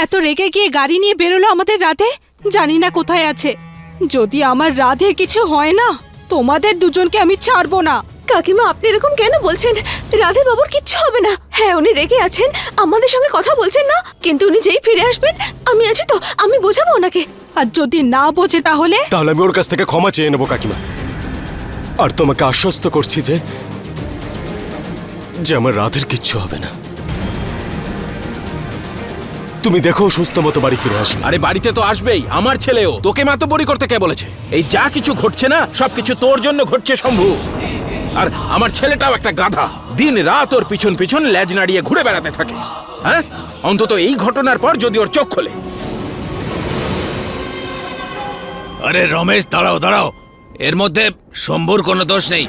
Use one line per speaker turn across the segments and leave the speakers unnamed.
এত রেগে গিয়ে গাড়ি নিয়ে বেরোলো আমাদের রাধে, জানি না কোথায় আছে। যদি আমার রাধের কিছু হয় না, তোমাদের দুজনকে আমি ছাড়বো না।
কাকিমা, আপনি এরকম কেন বলছেন? রাধে বাবুর কিচ্ছু হবে না। হ্যাঁ, উনি রেগে আছেন, আমাদের সঙ্গে কথা বলছেন না, কিন্তু উনি যেই ফিরে আসবেন আমি আছি তো, আমি বোঝাবো ওনাকে।
আর যদি না বোঝে তাহলে
আমি ওর কাছ থেকে ক্ষমা চেয়ে নেবো কাকিমা। আর তোমাকে আশ্বস্ত করছি যে আমার রাধের কিচ্ছু হবে না। তুমি দেখো সুস্থ মতো বাড়ি ফিরে আসবে।
আরে বাড়িতে তো আসবেই, আমার ছেলেও। তোকে মাতব্বরি করতে কে বলেছে? এই যা কিছু ঘটছে না, সবকিছু তোর জন্য ঘটছে শম্ভু। আর আমার ছেলেটাও একটা গাধা, দিন রাত ওর পিছন পিছন লেজ নাড়িয়ে ঘুরে বেড়াতে থাকে। হ্যাঁ, অন্তত এই ঘটনার পর যদি ওর চোখ খোলে।
আরে রমেশ, দাঁড়াও দাঁড়াও, এর মধ্যে শম্ভুর কোনো দোষ নেই,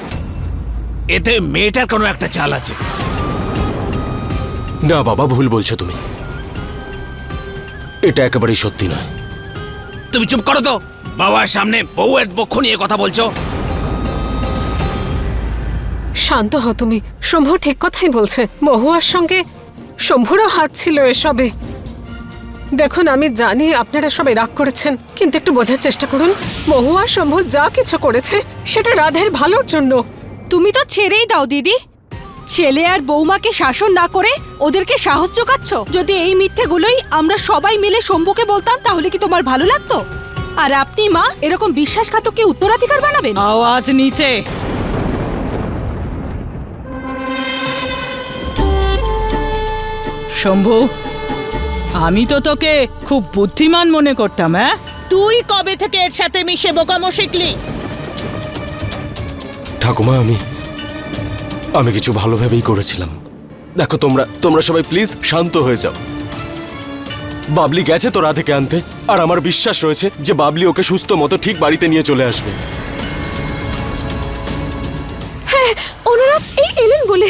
এতে মেয়েটার কোনো একটা চাল আছে।
না বাবা, ভুল বলছো তুমি। এটা একেবারেই সত্যি নয়।
তুমি চুপ করো তো, বাবার সামনে বউয়ের পক্ষ নিয়ে কথা বলছো।
শান্ত হও তুমি। শম্ভু ঠিক কথাই বলছে, মহুয়ার সঙ্গে শম্ভুরও হাত ছিল এসবে। দেখুন, আমি জানি আপনারা সবাই রাগ করেছেন, কিন্তু একটু বোঝার চেষ্টা করুন। মহুয়া শম্ভু যা কিছু করেছে সেটা রাধের ভালোর জন্য।
তুমি তো ছেড়েই দাও দিদি। ছেলে আর বৌমাকে শাসন না করে ওদেরকে সাহস জোগাচ্ছ। যদি এই মিথ্যেগুলোই আমরা সবাই মিলে শম্ভুকে বলতাম তাহলে কি তোমার ভালো লাগতো? আর আপনি মা এরকম বিশ্বাসঘাতককে উত্তরাধিকার বানাবেন?
আওয়াজ নিচে। শম্ভু, আমি তো তোকে খুব বুদ্ধিমান মনে করতাম। হ্যাঁ, তুই কবে থেকে এর সাথে মিশে বোকামো শিখলি?
ঠাকুমা, আমি কিছু ভালো ভেবেই করেছিলাম। দেখো, তোমরা সবাই প্লিজ শান্ত হয়ে যাও। বাবলি গেছে তো রাধেকে আনতে, আর আমার বিশ্বাস রয়েছে যে বাবলি ওকে সুস্থ মতো ঠিক বাড়িতে নিয়ে চলে আসবে।
হ্যাঁ, ওনারা এই এলেন বলে।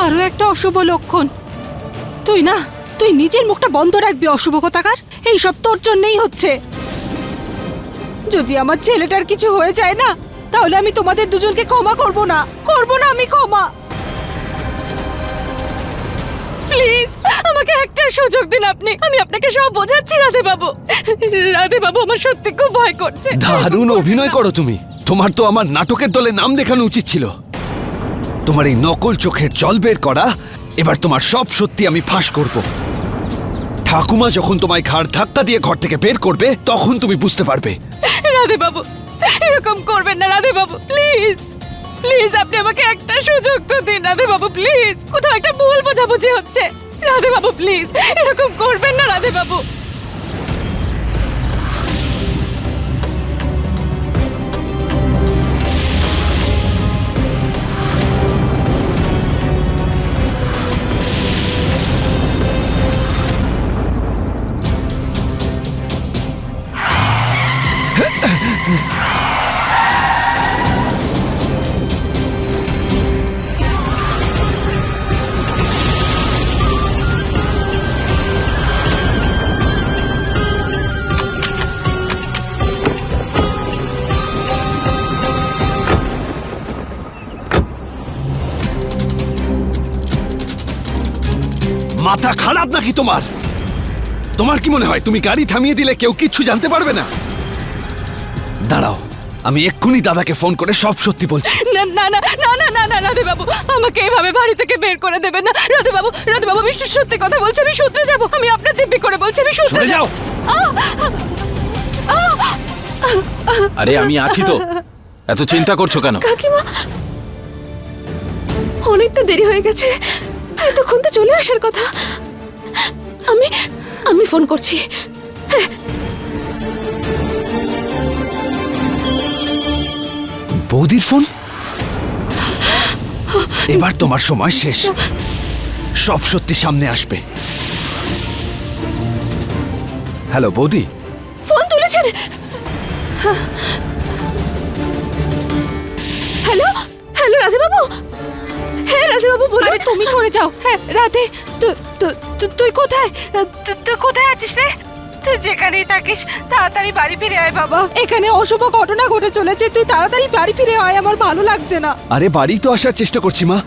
আরো একটা অশুভ লক্ষণ। তুই নিজের মুখটা বন্ধ রাখবি অশুভ কথাকার। এইসব তোর জন্যই হচ্ছে। যদি আমার ছেলেটার কিছু হয়ে যায় না, তাহলে আমি তোমাদের দুজনকে ক্ষমা করব না আমি ক্ষমা।
প্লিজ আমাকে একটা সুযোগ দিন আপনি। আমি আপনাকে সব বোঝাচ্ছি রাধে বাবু। রাধে বাবু, আমার সত্যি খুব ভয় করছে।
দারুণ অভিনয় করো তুমি। তোমার তো আমার নাটকের দলে নাম দেখানো উচিত ছিল। তোমার এই নকল চোখের জল বের করা, এবার তোমার সব সত্যি আমি ফাঁস করব। ঠাকুমা যখন তোমায় ঘাড় ধাক্কা দিয়ে ঘর থেকে বের করবে, তখন তুমি বুঝতে পারবে।
রাধে বাবু, এরকম করবেন না রাধে বাবু, প্লিজ প্লিজ আপনি আমাকে একটা সুযোগ তো দিন রাধে বাবু, প্লিজ। কোথাও একটা ভুল বোঝাবুঝি হচ্ছে রাধে বাবু, প্লিজ এরকম করবেন না রাধে বাবু।
মাথা খারাপ নাকি তোমার? তোমার কি মনে হয় তুমি গাড়ি থামিয়ে দিলে কেউ কিচ্ছু জানতে পারবে না? দাঁড়াও, আমি এক্ষুনি দাদাকে ফোন করে সব সত্যি বলছি।
না না না না না না না রাধে বাবু, আমাকে এভাবে বাড়ি থেকে বের করে দেবেন না রাধে বাবু। রাধে বাবু, আমি সত্যি কথা বলছি, আমি শুধরে যাব। আমি আপনার দিব্যি করে বলছি, আমি শুধরে
যাও।
আরে আমি আছি তো, এত চিন্তা করছো কেন?
কাকিমা, অনেকটা দেরি হয়ে গেছে, এতক্ষণ তো চলে আসার কথা। আমি ফোন করছি।
বৌদির ফোন? এবার তোমার সময় শেষ, সব সত্যি সামনে আসবে। হ্যালো বৌদি।
ফোন তুলেছেন? হ্যালো হ্যালো রাধে বাবু। হ্যাঁ রাধে বাবু, বলুন।
আরে তুমি সরে যাও। হ্যাঁ রাধে, তুই কোথায়? তুই কোথায় আছিস রে? তুই যেখানেই থাকিস তাড়াতাড়ি বাড়ি ফিরে আয় বাবা। এখানে অশুভ ঘটনা ঘটে চলেছে, তুই তাড়াতাড়ি বাড়ি ফিরে আয়, আমার ভালো লাগছে না।
আরে বাড়ি তো আসার চেষ্টা করছি মা।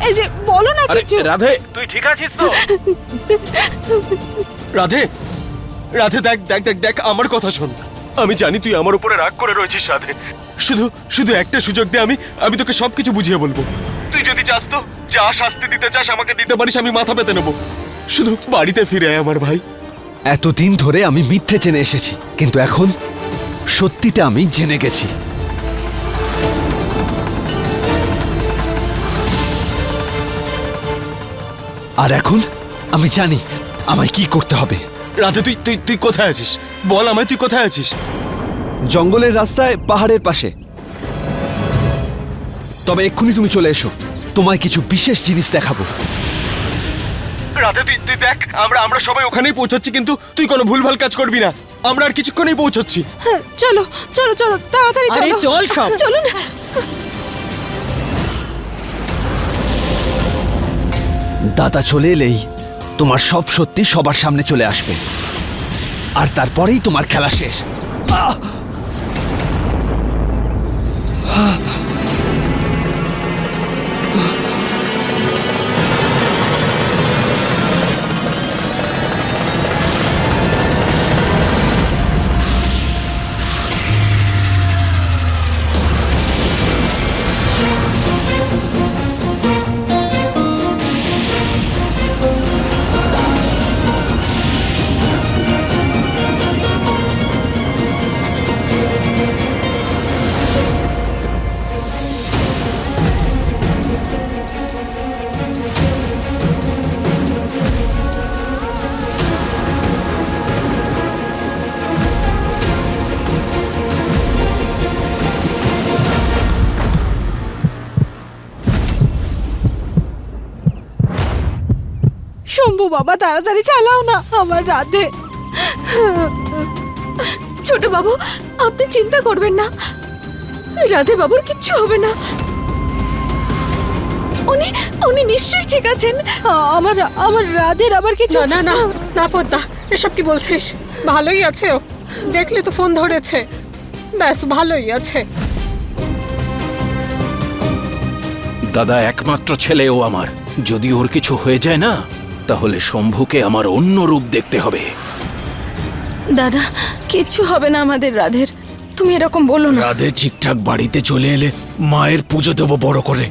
এই যে বলো না
আরে
কিছু।
রাধে, তুই ঠিক আছিস তো?
রাধে, রাধে দেখ দেখ দেখ দেখ, আমার কথা শোন। আমি জানি তুই আমার উপরে রাগ করে রয়েছিস রাধে। শুধু শুধু একটা সুযোগ দে, আমি তোকে সবকিছু বুঝিয়ে বলবো। তুই যদি চাস তো যা শাস্তি দিতে চাস আমাকে দিতে পারিস, আমি মাথা পেতে নেবো। শুধু বাড়িতে ফিরে আয় আমার ভাই।
এতদিন ধরে আমি মিথ্যে জেনে এসেছি, কিন্তু এখন সত্যিটা আমি জেনে গেছি। আর এখন আমি জানি আমায় কি করতে হবে।
রাধে তুই তুই তুই কোথায় আছিস? বল আমায়, তুই কোথায় আছিস?
জঙ্গলের রাস্তায় পাহাড়ের পাশে। তবে এক্ষুনি তুমি চলে এসো, তোমায় কিছু বিশেষ জিনিস দেখাবো।
রাধে তুই তুই দেখ, আমরা সবাই ওখানেই পৌঁছাচ্ছি, কিন্তু তুই কোনো ভুলভাল কাজ করবি না। আমরা আর কিছুক্ষণেই পৌঁছাচ্ছি।
হ্যাঁ, চলো চলো চলো তাড়াতাড়ি
আরে
চলো।
চল সব।
চলুন।
দাদা চলে এলেই তোমার সব সত্যি সবার সামনে চলে আসবে, আর তারপরেই তোমার খেলা শেষ।
শম্ভু বাবা তাড়াতাড়ি চালাও না, আমার রাধে।
ছোট বাবু, আপনি চিন্তা করবেন না, রাধে বাবুর কিচ্ছু হবে না। উনি উনি নিশ্চয়ই ঠিক আছেন।
আমার আমার রাধের আবার কিছু।
না না না না পদ্মা, এসব কি বলছিস? ভালোই আছে ও, দেখলে তো ফোন ধরেছে, ব্যাস ভালোই আছে।
দাদা একমাত্র ছেলে ও আমার, যদি ওর কিছু হয়ে যায় না, তাহলে শম্ভুকে আমার অন্য রূপ দেখতে হবে।
দাদা, কিচ্ছু হবে না আমাদের রাধের, তুমি এরকম বলো না।
রাধে ঠিকঠাক বাড়িতে চলে এলে মায়ের পুজো দেবো বড় করে।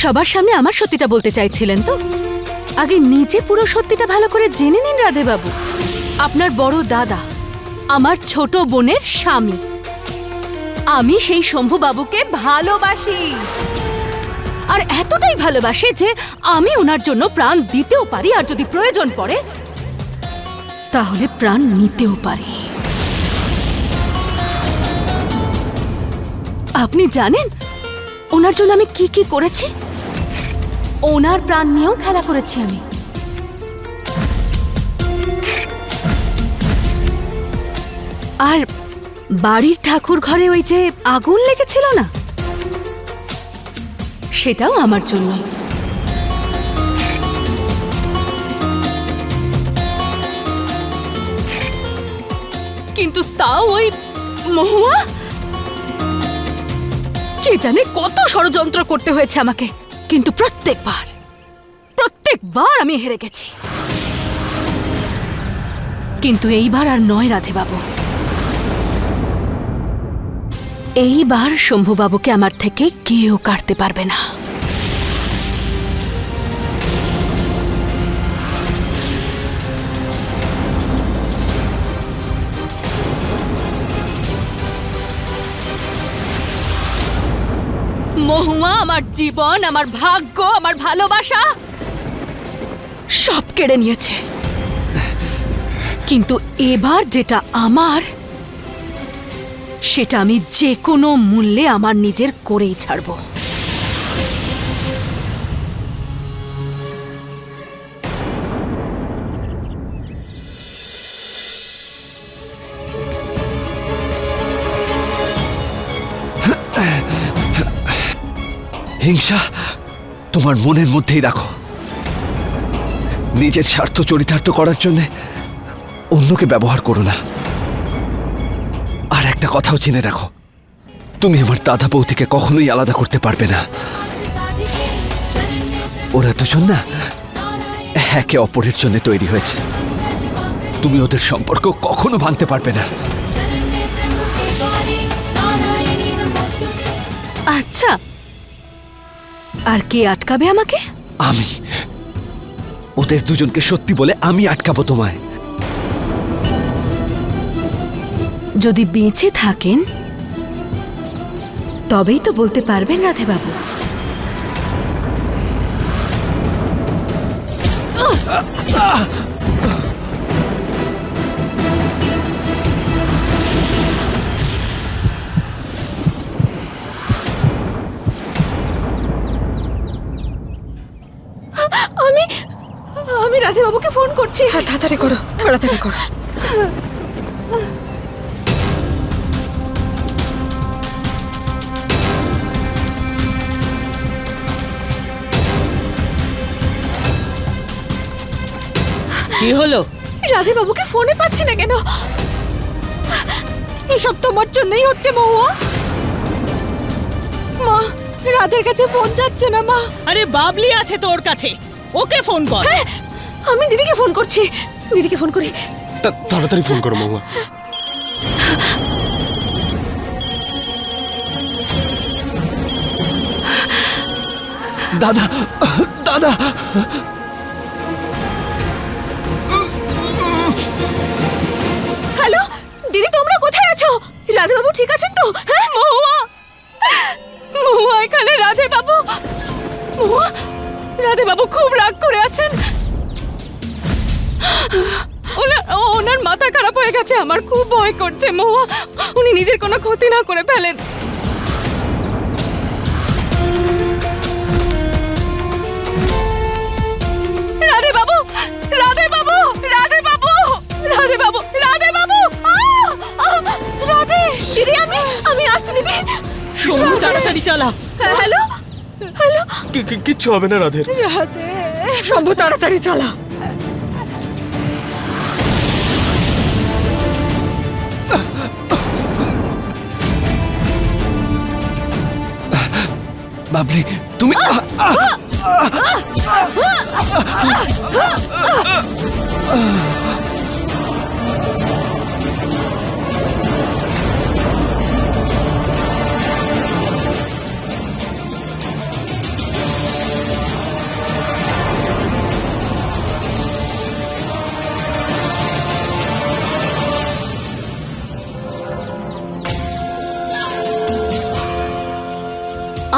সবার সামনে আমার সত্যিটা বলতে চাইছিলেন তো? আগে নিজে পুরো সত্যিটা ভালো করে জেনে নিন রাধে বাবু। আপনার বড় দাদা আমার ছোট বোনের স্বামী। আমি সেই শম্ভু বাবুকে ভালোবাসি, আর এতটাই ভালোবাসি যে আমি ওনার জন্য প্রাণ দিতেও পারি, আর যদি প্রয়োজন পড়ে তাহলে প্রাণ নিতেও পারি। আপনি জানেন ওনার জন্য আমি কি কি করেছি? ওনার প্রাণ নিয়েও খেলা করেছি আমি। আর বাড়ির ঠাকুর ঘরে ওই যে আগুন লেগেছিল না, সেটাও আমার জন্যই। কিন্তু তাও ওই মহুয়া কে জানে কত ষড়যন্ত্র করতে হয়েছে আমাকে, কিন্তু প্রত্যেকবার আমি হেরে গেছি। কিন্তু এইবার আর নয় রাধে বাবু, এইবার শম্ভু বাবুকে আমার থেকে কেউ কাটতে পারবে না। মহুয়া আমার জীবন, আমার ভাগ্য, আমার ভালোবাসা সব কেড়ে নিয়েছে, কিন্তু এবার যেটা আমার সেটা আমি যে কোনো মূল্যে আমার নিজের করেই ছাড়ব।
হিংসা তোমার মনের মধ্যেই রাখো। নিজের স্বার্থ চরিতার্থ করার জন্য অন্যকে ব্যবহার করো না। আর একটা কথাও জেনে রাখো, তুমি আমার দাদা বউ থেকে কখনোই আলাদা করতে পারবে না। ওরা দুজন না একে অপরের জন্য তৈরি হয়েছে। তুমি ওদের সম্পর্ক কখনো ভাঙতে পারবে না।
আচ্ছা, আর কে আটকাবে আমাকে?
আমি ওদের দুজনকে সত্যি বলে আমি আটকাবো তোমায়।
যদি বেঁচে থাকেন তবেই তো বলতে পারবেন রাধে বাবু। আমি রাধে বাবুকে ফোন করছি।
হ্যাঁ, তাড়াতাড়ি করো, তাড়াতাড়ি করো।
কি হলো?
রাধে বাবুকে ফোনে পাচ্ছি না কেন? এসব তোমার জন্যই হচ্ছে মহুয়া। মা, রাধের কাছে ফোন যাচ্ছে না মা।
আরে বাবলি আছে তোর কাছে, ওকে ফোন কর।
আমি দিদিকে ফোন করছি, দিদিকে ফোন করি।
তাড়াতাড়ি ফোন করো মহুয়া।
দাদা, দাদা,
হ্যালো দিদি, তোমরা কোথায় আছো? রাধে বাবু ঠিক আছেন তো? হ্যাঁ মহুয়া, মহুয়া এখানে। রাধে বাবু, মহুয়া, রাধে বাবু খুব রাগ করে আছেন। ওনার মাথা খারাপ হয়ে গেছে। আমার খুব ভয় করছে মহুয়া, উনি নিজের কোনো ক্ষতি না করে ফেলেন। রাধে বাবু, রাধে বাবু, রাধে বাবু, রাধে বাবু, রাধে বাবু, রাধে দিদি, আমি আসছি দিদি।
শম্ভু তাড়াতাড়ি চালা।
হ্যালো, হ্যালো,
কিচ্ছু হবে না রাধের।
রাধে।
শম্ভু তাড়াতাড়ি চালা।
বাবলি, তুমি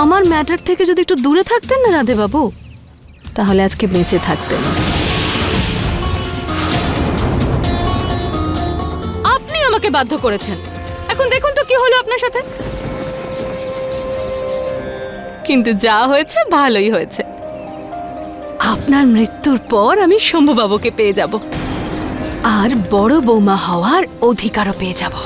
আমার ম্যাটার থেকে যদি একটু দূরে থাকতেন না রাধে বাবু, তাহলে আজকে বেঁচে থাকতেন। আপনি আমাকে বাধ্য করেছেন। এখন দেখুন তো কি হলো আপনার সাথে। কিন্তু যা হয়েছে ভালোই হয়েছে। আপনার মৃত্যুর পর আমি শম্ভুবাবুকে পেয়ে যাব, আর বড় বৌমা হওয়ার অধিকারও পেয়ে যাব।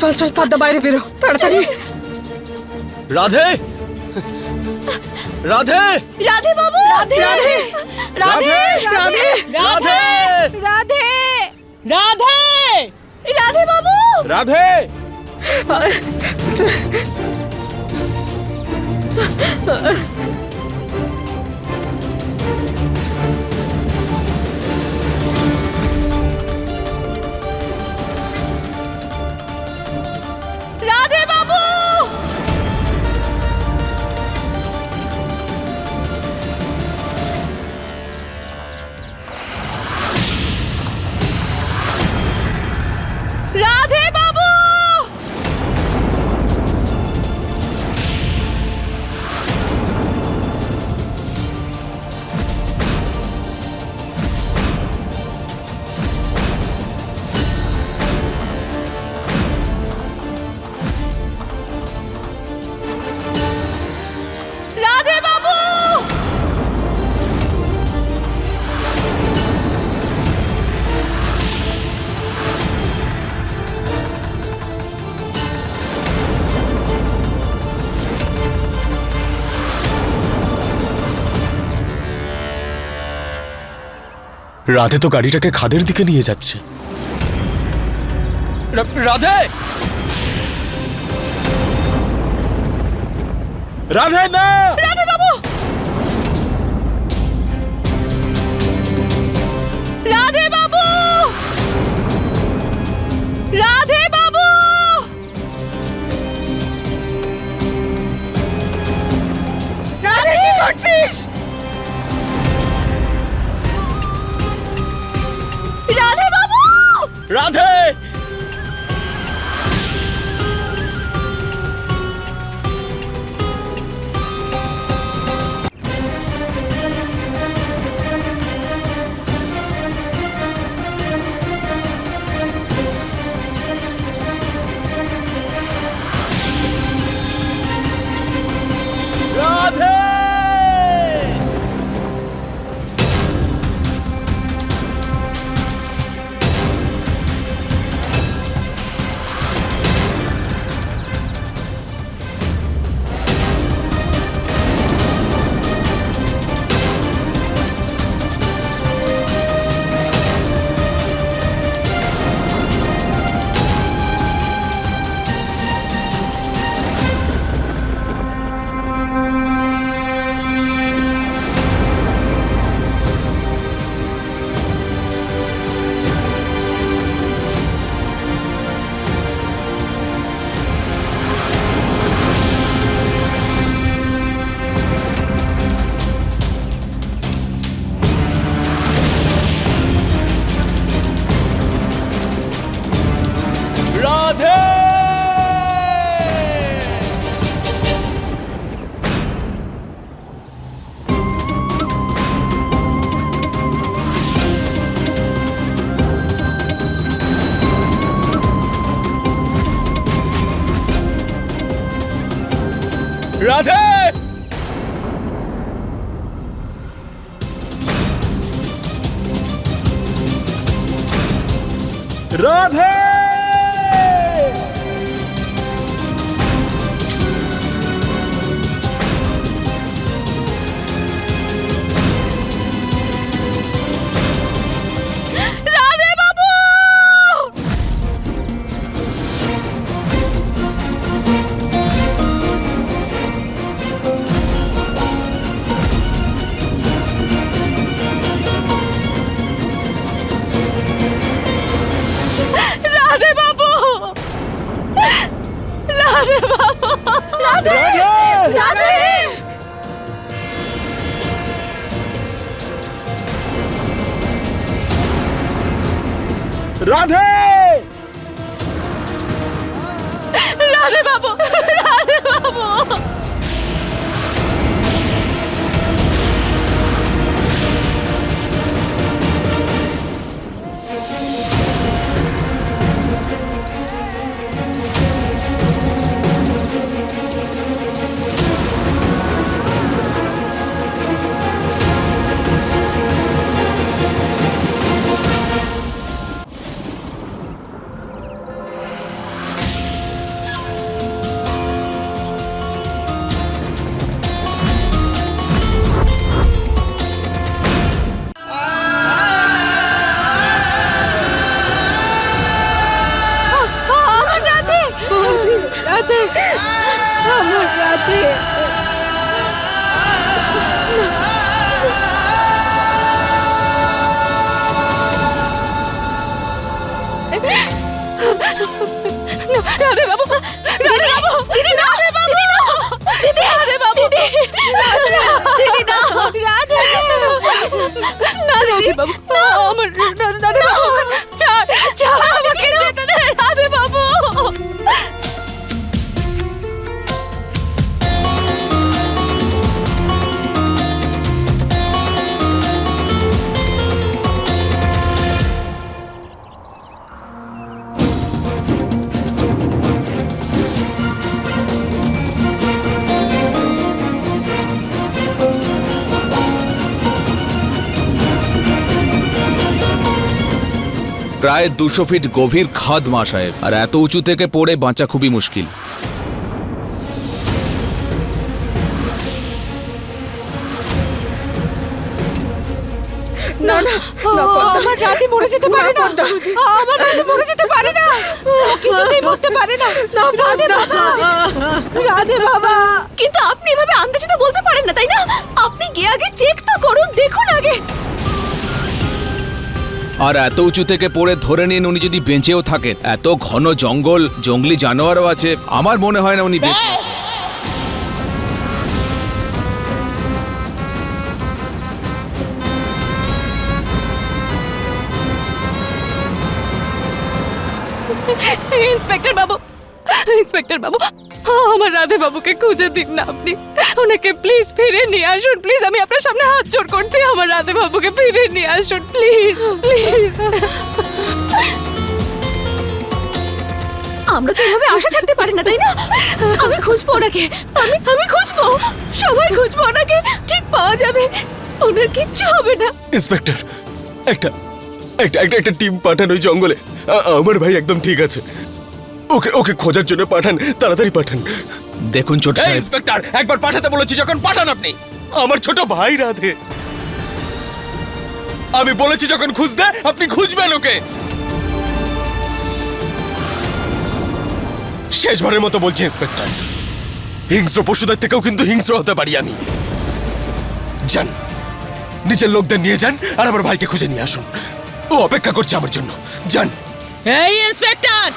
চল চল পদ্মা বাইরে বেরো তাড়াতাড়ি।
রাধে, রাধে,
রাধে বাবু, রাধে রাধে রাধে রাধে
রাধে,
রাধে
রাধে
রাধে বাবু।
রাধে,
রাধে বাবু, রাধে বাবু, রাধে বাবু,
রাধে তো গাড়িটাকে খাদের দিকে নিয়ে যাচ্ছে। রাধে,
রাধে না,
রাধে বাবু, রাধে বাবু, রাধে বাবু, রাধে কি করছিস? রাধে বাবু,
রাধে, রাধে, রাধে, রাধে, রাধে,
রাধে বাবু, রাধে বাবু, রাধে বাবু, রাধে রাধে,
রাধে,
রাধে বাবু, রাধে বাবু,
প্রায় 200 ফিট গভীর খাদ মা সাহেব, আর এত উঁচু থেকে পড়ে বাঁচা খুবই মুশকিল।
না না আমার রাতে মরে যেতে পারে না, আমার রাতে মরে যেতে পারে না, ও কিছুতেই মরতে পারে না। রাধে বাবা, রাধে বাবা।
কিন্তু আপনি এভাবে আন্দাজে তো বলতে পারেন না, তাই না? আপনি গিয়ে আগে চেক তো করুন, দেখুন আগে।
আর এত উঁচু থেকে পড়ে ধরে নিন উনি যদি বেঁচেও থাকেন, এত ঘন জঙ্গল, জঙ্গলি জানোয়ারও আছে, আমার মনে হয় না উনি বেঁচে।
ইন্সপেক্টর বাবু, ইন্সপেক্টর বাবু, আমার রাধে বাবুকে খুঁজে দিন না আপনি। ওনাকে প্লিজ ফিরে নিয়ে আসুন, প্লিজ। আমি আপনার সামনে হাত জোড় করছি, আমার রাধে বাবুকে ফিরে নিয়ে আসুন, প্লিজ প্লিজ। আমরা তো এভাবে আশা ছাড়তে পারি না, তাই না? আমি খুঁজবো ওনাকে, আমি খুঁজবো, সবাই খুঁজবো ওনাকে, ঠিক পাওয়া যাবে, ওনার কিচ্ছু হবে না।
ইন্সপেক্টর, একটা একটা একটা একটা টিম পাঠান ওই জঙ্গলে। আমার ভাই একদম ঠিক আছে, ওকে ওকে খোঁজার জন্য পাঠান, তাড়াতাড়ি পাঠান।
দেখুন ছোট সাহেব,
ইন্সপেক্টর, একবার পাঠাতে বলেছি যখন, পাঠান আপনি। আমার ছোট ভাই রাধে, আমি বলেছি যখন খুঁজতে, আপনি খুঁজবেন ওকে। শেষবারের মতো বলছি ইন্সপেক্টর, হিংস্র পশুদের থেকেও কিন্তু হিংস্র হতে পারি আমি। যান, নিজের লোকদের নিয়ে যান আর আমার ভাইকে খুঁজে নিয়ে আসুন, ও অপেক্ষা করছে আমার জন্য। যান।
এই ইন্সপেক্টর,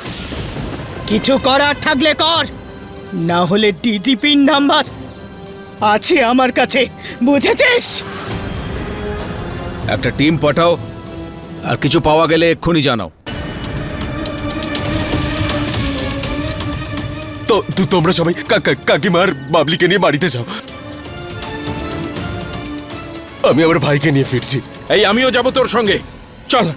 কিছু করার থাকলে কর, না হলে ডিজিপির নাম্বার আছে আমার কাছে, বুঝেছিস?
একটা টিম পাঠাও, আর কিছু পাওয়া গেলে এক্ষুনি জানাও।
তো তোমরা সবাই কাকিমার বাবলিকে নিয়ে বাড়িতে যাও, আমি আমার ভাইকে নিয়ে ফিরছি।
এই আমিও যাব তোর সঙ্গে, চল।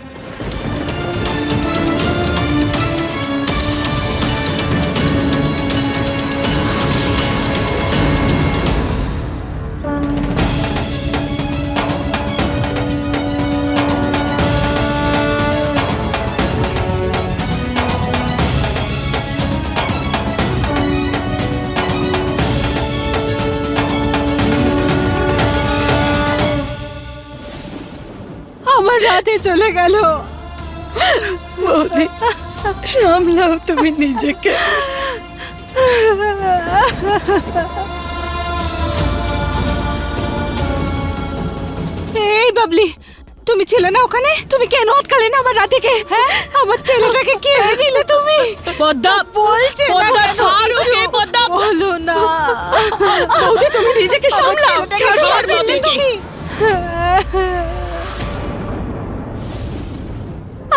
আমার রাতে চলে গেল।
বৌদি, সামলাও তুমি নিজেকে।
এই বাবলি, তুমি ছিলে না ওখানে? তুমি কেন আটকালে না আমার রাতেকে? হ্যাঁ, আমার ছেলেটাকে কেড়ে নিলে তুমি।
পদ্মা
বলছে না
পদ্মা,
কেন
ছাড়
কিছু?
ওকে, পদ্মা।
বলো না।
বৌদি, তুমি নিজেকে সামলাও।
ছেলেটাকে
ছাড়ো
কেড়ে
আর
নিলে
বাবলিকে।
তুমি।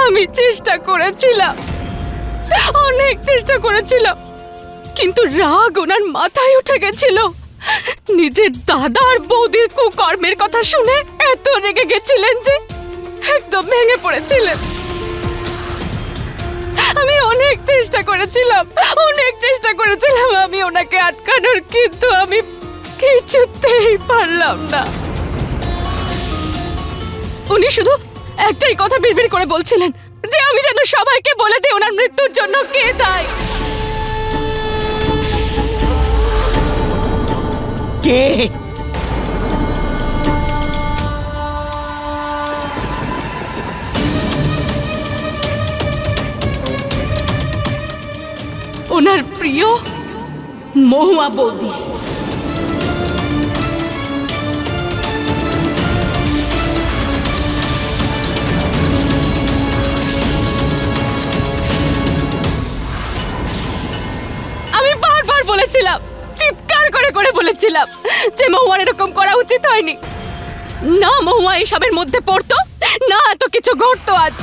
আমি চেষ্টা করেছিলাম, অনেক চেষ্টা করেছিলাম, কিন্তু রাগ ওনার মাথায় উঠে গেছিল। নিজের দাদা আর বৌদির কুকর্মের কথা শুনে এত রেগে গেছিলেন যে একদম ভেঙে পড়েছিলেন। আমি অনেক চেষ্টা করেছিলাম, আমি ওনাকে আটকানোর, কিন্তু আমি কিছুতেই পারলাম না। উনি শুধু একটাই কথা বিড়বিড় করে বলছিলেন যে আমি যেন সবাইকে বলে দিই ওনার মৃত্যুর জন্য কে দায়ী।
কে?
ওনার প্রিয় মহুয়া বৌদি। আমি বারবার বলেছিলাম, চিৎকার করে করে বলেছিলাম যে মহুয়ার এরকম করা উচিত হয়নি। না মহুয়া এসবের মধ্যে পড়তো, না এত কিছু ঘটতো আজ।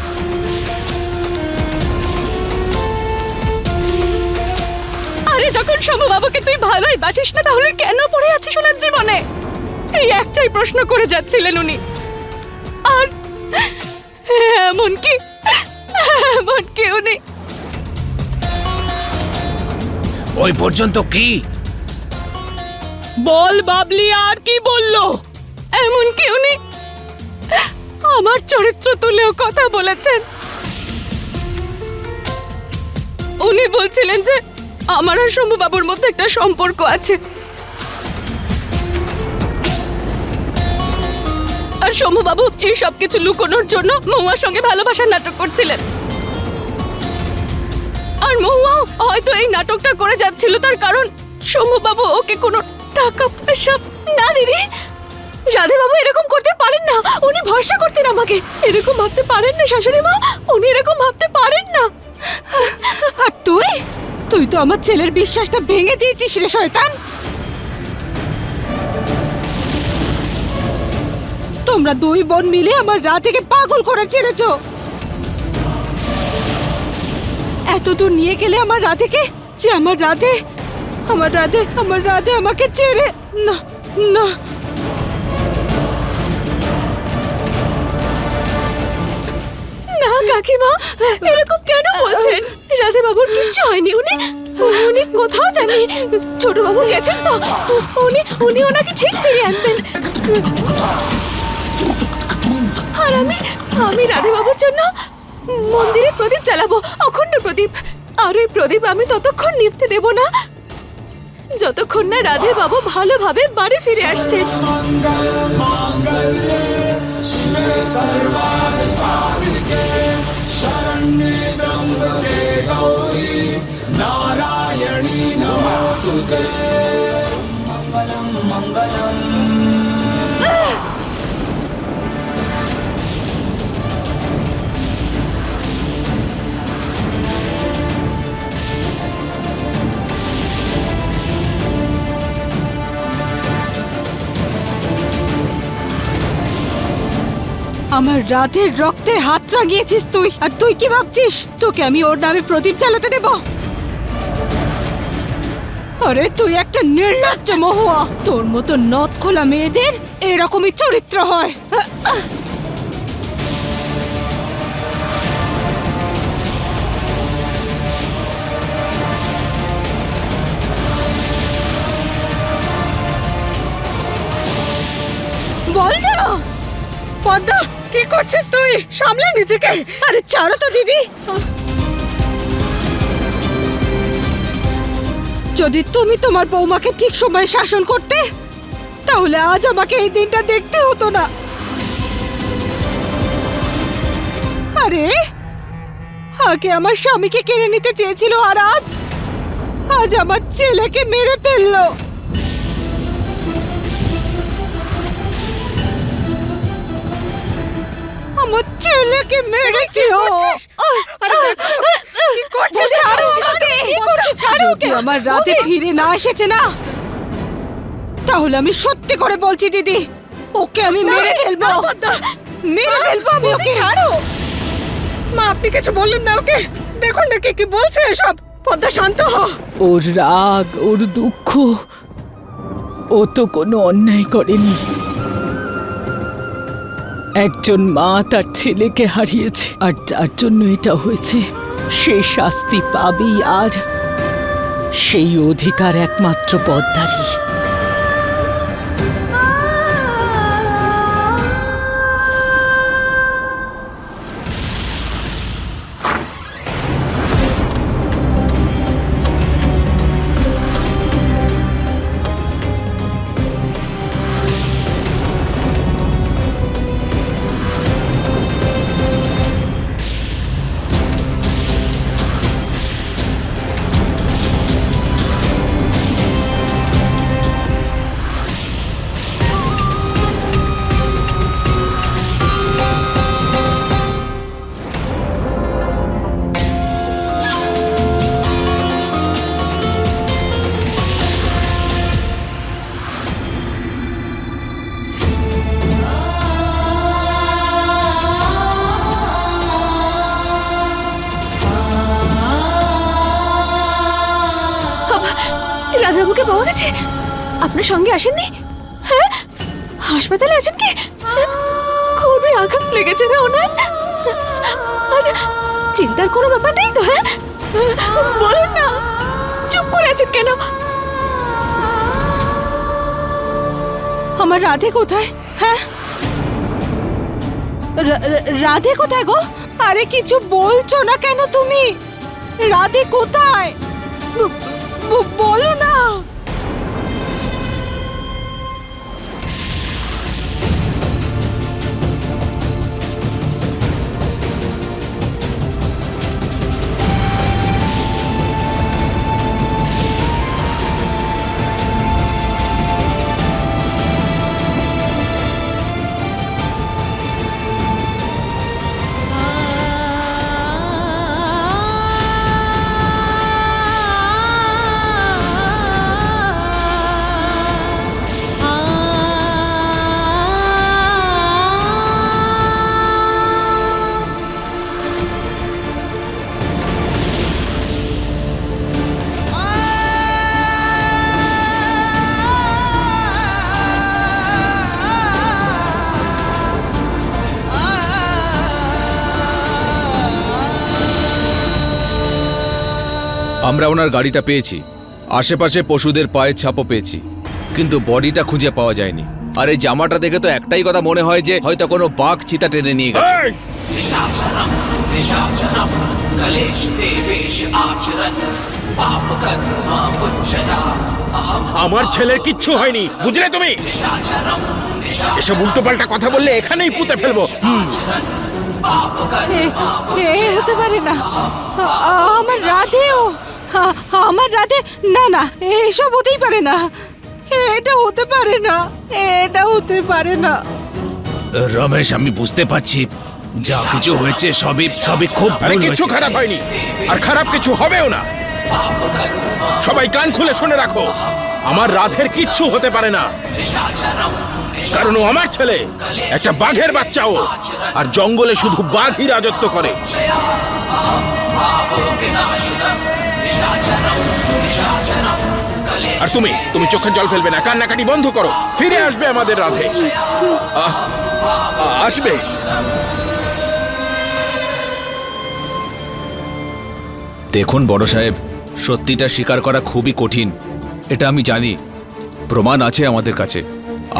আরে যখন শম্ভুবাবুকে তুই ভালোই বাসিস না, তাহলে কেন পড়ে আছিস ওনার জীবনে? এই একটাই প্রশ্ন করে যাচ্ছিলেন উনি। আর এমনকি উনি
ওই পর্যন্ত কি?
বল বাবলি, আর কি বললো?
এমনকি উনি আমার চরিত্র তুলেও কথা বলেছেন। উনি বলছিলেন যে আমার আর শম্ভু বাবুর মধ্যে একটা সম্পর্ক আছে, আর শম্ভু বাবু এই সব কিছু লুকোনোর জন্য মহুয়ার সঙ্গে ভালোবাসার নাটক করছিলেন। আর মহুয়া হয়তো এই নাটকটা করে যাচ্ছিল তার কারণ শম্ভু বাবু ওকে কোনো টাকা পয়সা। না দিদি, রাধে বাবু এরকম করতে পারেন না, উনি ভরসা করতেন আমাকে। এরকম ভাবতে পারেন না শাশুড়ি মা, উনি এরকম ভাবতে পারেন না।
আর তুই তুই তো আমার ছেলের বিশ্বাসটা ভেঙে দিয়েছিস রে শয়তান। তোমরা দুই বোন মিলে আমার রাধেকে পাগল করে ছেড়েছো। এত দূর নিয়ে গেলে আমার রাধেকে, যে আমার রাধে আমাকে ছেড়ে। না না,
না কাকিমা, এরকম কেন বলছেন? রাধে বাবুর কিচ্ছু হয়নি, উনি কোথাও যাননি। ছোট বাবু গেছেন তো, উনি ওনাকে ঠিক ফিরিয়ে আনবেন। আর আমি রাধে বাবুর জন্য মন্দিরে প্রদীপ জ্বালাবো, অখণ্ড প্রদীপ। আর ওই প্রদীপ আমি ততক্ষণ নিভতে দেব না যতক্ষণ না রাধে বাবু ভালোভাবে বাড়ি ফিরে আসছে।
আমার রাধের রক্তে হাত রাঙিয়েছিস তুই, আর তুই কি ভাবছিস তোকে আমি ওর নামে প্রদীপ জ্বালাতে দেব? আরে তুই একটা নির্লজ্জ মহুয়া। তোর মতো নথ খোলা মেয়েদের এরকমই চরিত্র হয়। বল না
পদ্মা, কি করছিস তুই? সামলে নিজেকে।
আরে ছাড়ো তো দিদি। যদি তুমি তোমার বৌমাকে ঠিক সময়ে শাসন করতে তাহলে আজ আমাকে এই দিনটা দেখতে হতো না। আরে আগে আমার স্বামীকে কেড়ে নিতে চেয়েছিল, আর আজ আমার ছেলেকে মেরে ফেললো। আমার ছেলেকে মেরেছে ও। ছাড়ো আমাকে। যদি আমার রাতে ফিরে না এসেছে না, তাহলে আমি সত্যি করে বলছি দিদি, ওকে আমি মেরে ফেলবো। আমি ওকে।
ছাড়ো মা, আপনি কিছু বললেন না ওকে? দেখুন না কি বলছে এসব। পদ্মা, শান্ত হ।
ওর রাগ, ওর দুঃখ, ও তো কোনো অন্যায় করেনি। একজন মা তার ছেলেকে হারিয়েছে, আর যার জন্য এটা হয়েছে সে শাস্তি পাবেই, আর সেই অধিকার একমাত্র পদ্মারই।
রাধাবাবুকে পাওয়া গেছে? আপনার সঙ্গে আসেননি? হ্যাঁ, হাসপাতালে আছেন কি? খুবই আঘাত লেগেছে না ওনার? আর চিন্তার কোনো ব্যাপার নেই তো? হ্যাঁ বলুন না, চুপ করে আছেন কেন?
আমার রাধে কোথায়? হ্যাঁ, রাধে কোথায় গো? আরে কিছু বলছো না কেন তুমি? রাধে কোথায়? বলো না।
আমরা ওনার গাড়িটা পেয়েছি, আশেপাশে পশুদের পায়ের ছাপও পেয়েছি, কিন্তু বডিটা খুঁজে পাওয়া যায়নি। আর এই জামাটা দেখে তো একটাই কথা মনে হয় যে হয়তো কোনো বাঘ চিতা টেনে নিয়ে গেছে।
এই! আমার ছেলের কিচ্ছু হয়নি, বুঝলে তুমি? এসব উল্টোপাল্টা কথা বললে এখানেই পুঁতে ফেলবো।
হতে পারে না। আমার রাধেও, আমার রাধে, না না, এসব হতেই পারে না। এটা হতে পারে না, এটা হতে পারে না।
রমেশ, আমি বুঝতে পারছি যা কিছু হয়েছে সবই খুব
আরে
ভুল
কিচ্ছু
হয়েছে।
খারাপ হয়নি, আর খারাপ কিছু হবেও না। সবাই কান খুলে শুনে রাখো, আমার রাধের কিচ্ছু হতে পারে না, কারণ ও আমার ছেলে, একটা বাঘের বাচ্চাও, আর জঙ্গলে শুধু বাঘই রাজত্ব করে। আর তুমি চোখের জল ফেলবে না, কান্নাকাটি বন্ধ করো। ফিরে আসবে আমাদের রাধে, আসবে।
দেখুন বড় সাহেব, সত্যিটা স্বীকার করা খুবই কঠিন, এটা আমি জানি। প্রমাণ আছে আমাদের কাছে।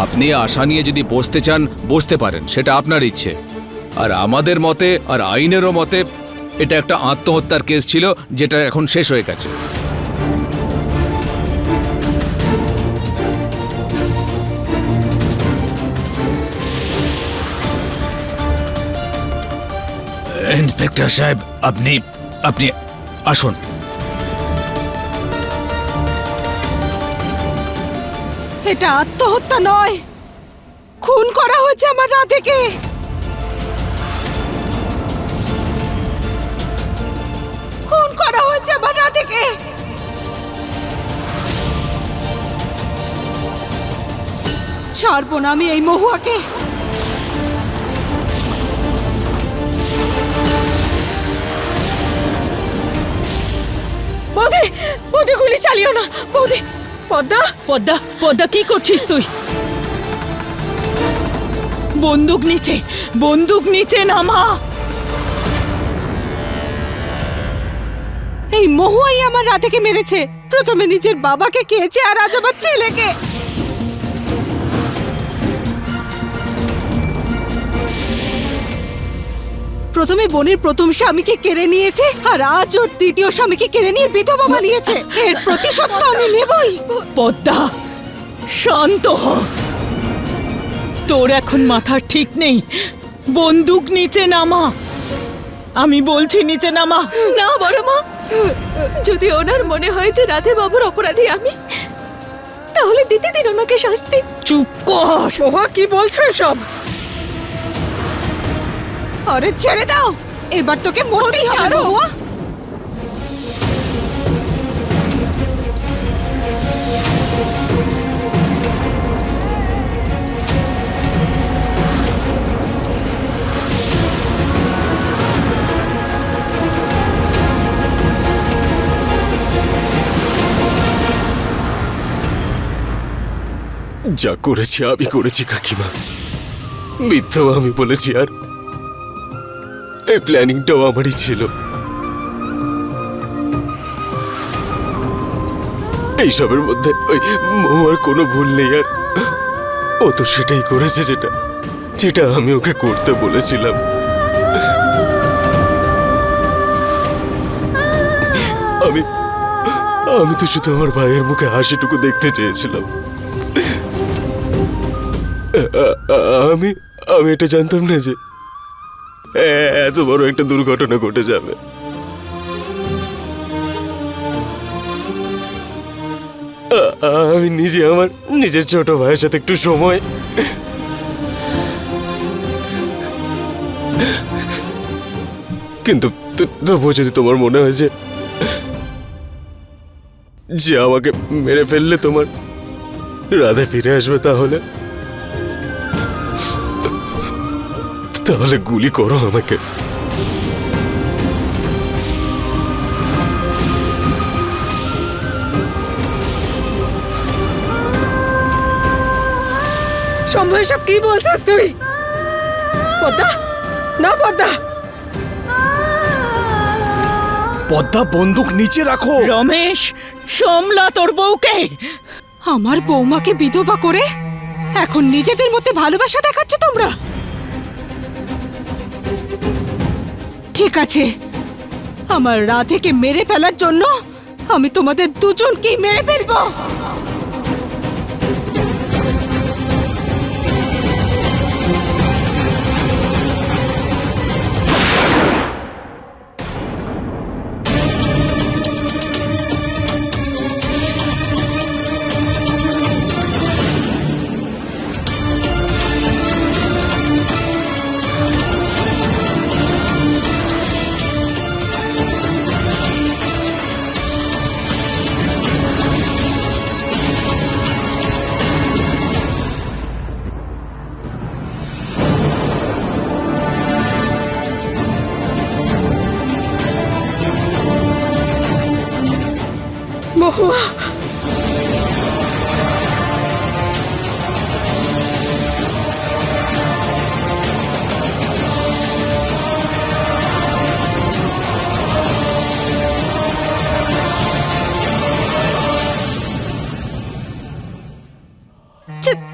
আপনি আশা নিয়ে যদি বসতে চান বসতে পারেন, সেটা আপনার ইচ্ছে। আর আমাদের মতে আর আইনেরও মতে এটা একটা আত্মহত্যার কেস ছিল, যেটা এখন শেষ হয়ে গেছে।
ইন্সপেক্টর সাহেব, আপনি আপনি আসুন।
এটা আত্মহত্যা নয়, খুন করা হয়েছে আমার রাধেকে। খুন করা হয়েছে আমার রাধেকে। ছাড়বো না আমি এই মহুয়াকে।
বৌদি, বৌদি গুলি চালিও না বৌদি। পদ্মা,
পদ্মা, পদ্মা কি করছিস তুই? বন্দুক নিচে, বন্দুক নিচে নামা।
এই মহুয়াই আমার রাধেকে মেরেছে। প্রথমে নিজের বাবাকে খেয়েছে, আর আজ আমার ছেলেকে। প্রথমে বোনের প্রথম স্বামীকে কেড়ে নিয়েছে, আর আজ ওর দ্বিতীয় স্বামীকে কেড়ে নিয়ে বিধবা বানিয়েছে। এর প্রতিশোধ তো আমি নেবই।
পদ্মা, শান্ত হ। তোর এখন মাথার ঠিক নেই। বন্দুক নিচে নামা, আমি বলছি নিচে নামা।
না বড় মা, যদি ওনার মনে হয় যে রাধে বাবুর অপরাধী আমি, তাহলে দিতে দিন ওনাকে শাস্তি।
চুপ কর।
মহুয়া কি বলছো এসব?
আরে ছেড়ে দাও, এবার তোকে মরতেই হবে
ছাড়ো।
মহুয়া।
যা করেছি আমি করেছি কাকিমা, মিথ্যাও আমি বলেছি, আর এই প্ল্যানিংটাও আমারই ছিল। এইসবের মধ্যে ওই মহুয়ার কোনো ভুল নেই, আর ও তো সেটাই করেছে যেটা যেটা আমি ওকে করতে বলেছিলাম। আমি আমি তো শুধু আমার ভাইয়ের মুখে হাসিটুকু দেখতে চেয়েছিলাম। আমি আমি এটা জানতাম না যে এত বড় একটা দুর্ঘটনা ঘটে যাবে। আমি নিজে আমার নিজের ছোট ভাইয়ের সাথে একটু সময় কিন্তু তবুও যদি তোমার মনে হয় যে আমাকে মেরে ফেললে তোমার রাধে ফিরে আসবে, তাহলে তাহলে গুলি করো আমাকে।
শম্ভু এসব কি বলছিস তুই? পদ্মা, না পদ্মা,
পদ্মা বন্দুক নিচে রাখো।
রমেশ, সামলা তোর বউকে।
আমার বৌমাকে বিধবা করে এখন নিজেদের মধ্যে ভালোবাসা দেখাচ্ছ তোমরা? ঠিক আছে, আমার রাধেকে মেরে ফেলার জন্য আমি তোমাদের দুজনকেই মেরে ফেলবো।
মহুয়া,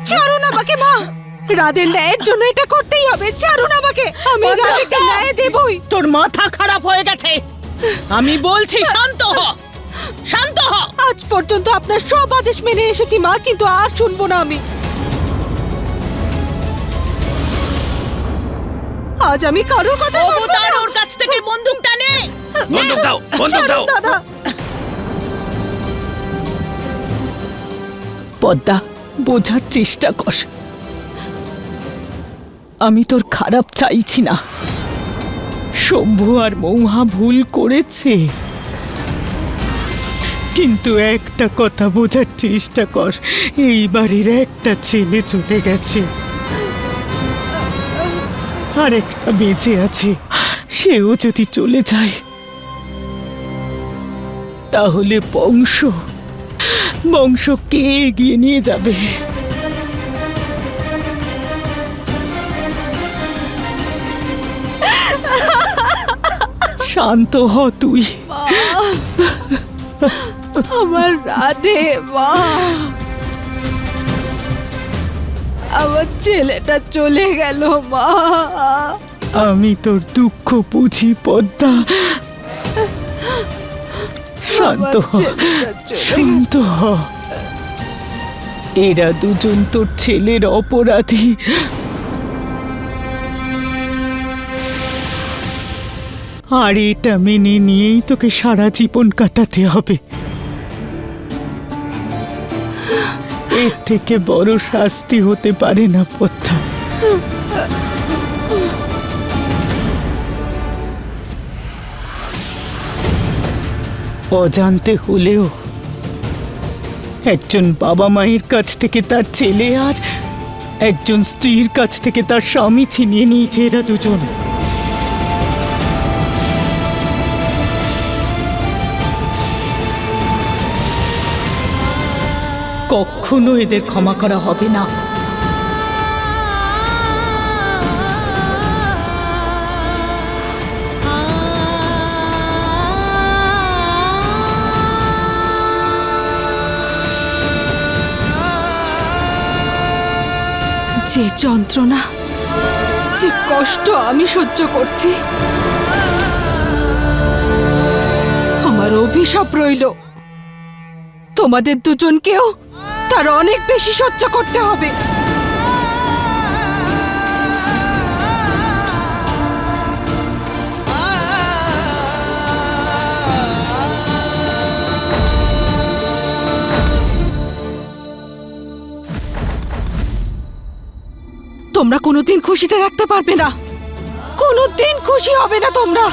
ছাড়ুন আমাকে মা, রাধের ন্যায়ের জন্য এটা করতেই হবে। ছাড়ুন আমাকে, আমি রাধেকে ন্যায় দেবই।
তোর মাথা খারাপ হয়ে গেছে। আমি বলছি শান্ত হ, শান্ত হ।
আজ পর্যন্ত আপনার সব আদেশ মেনে এসেছি মা, কিন্তু আর শুনবো না আমি। আজ আমি কারোর কথা শুনবো না।
ওর কাছ থেকে বন্দুকটা নে। বন্দুক দাও, বন্দুক দাও।
ছাড়ুন দাদা।
পদ্মা, বোঝার চেষ্টা কর। আমি তোর খারাপ চাইছি না। শম্ভু আর মৌহা ভুল করেছে, কিন্তু একটা কথা বোঝার চেষ্টা কর, এই বাড়ির একটা ছেলে চলে গেছে, আর একটা বেঁচে আছে। সেও যদি চলে যায় তাহলে বংশ কে এগিয়ে নিয়ে যাবে? শান্ত হ তুই।
আমার রাধে মা, আমার ছেলেটা চলে গেল মা।
আমি তোর দুঃখ বুঝি পদ্মা। শান্ত হ, শান্ত হ। এরা দুজন তোর ছেলের অপরাধী। আর এটা মেনে নিয়েই তোকে সারা জীবন কাটাতে হবে। এর থেকে বড় শাস্তি হতে পারে না পদ্মা। অজান্তে হলেও একজন বাবা মায়ের কাছ থেকে তার ছেলে আর একজন স্ত্রীর কাছ থেকে তার স্বামী ছিনিয়ে নিয়েছে এরা দুজন। কখনো এদের ক্ষমা করা হবে না।
যে যন্ত্রণা, যে কষ্ট আমি সহ্য করছি, আমার অভিশাপ রইল। তোমাদের দুজনকেও তার অনেক বেশি সহ্য করতে হবে। তোমরা কোনোদিন খুশিতে রাখতে পারবে না, কোনোদিন খুশি হবে না তোমরা।